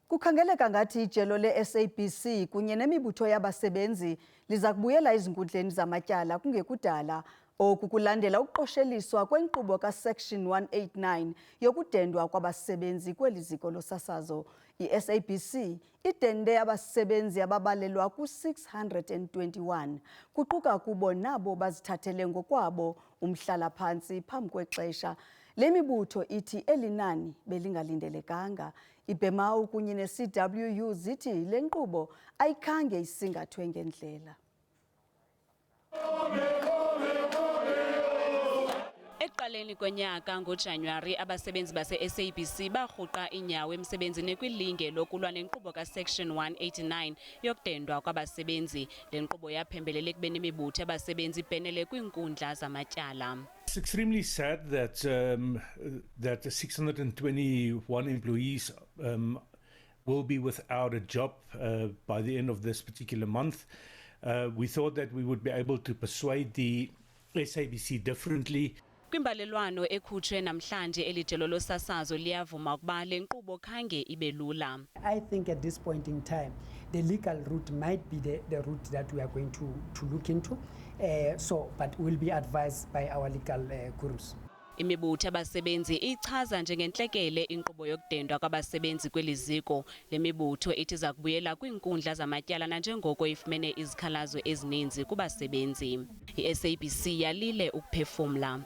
Kukhangeleka ngathi ijelo leSABC kunye nemibutho yabasebenzi lizakubuyela ezinkundleni zamatyala kungekudala. Oku kulandela ukuqosheliswa kwenkqubo kaSection 189 yokudendwa kwabasebenzi kweliziko losasazo. iSABC idende abasebenzi ababalelwa ku-621, kuquka kubo nabo bazithathele ngokwabo umhlala-phantsi phambi kwexesha. Lemibutho ithi elinani belingalindelekanga. iBMAU kunye neCWU zithi le nkqubo ayikhange isingathwe ngendlela. Ekuqaleni konyaka ngoJanuwari abasebenzi base-SABC barhuqa inyawo emsebenzini kwilinge lokulwa nenkqubo kaSection 189 yokudendwa kwabasebenzi. Le nkqubo yaphembelela ekubeni imibutho yabasebenzi ibhenele kwiinkundla zamatyala. It's extremely sad that that 621 employees will be without a job by the end of this particular month. We thought that we would be able to persuade the SABC differently. Kwimbalelwano ekhutshwe namhlanje elijelo losasazo liyavuma ukuba le nkqubo khange ibe lula. I think at this point in time the legal route might be the route that we are going to look into, but we'll be advised by our legal gurus. Imibutho yabasebenzi ichaza njengentlekele inkqubo yokudendwa kwabasebenzi kweliziko. Le mibutho ithi zakubuyela kwiinkundla zamatyala nanjengoko ifumene izikhalazo ezininzi kubasebenzi. iSABC yalile ukuphefumla.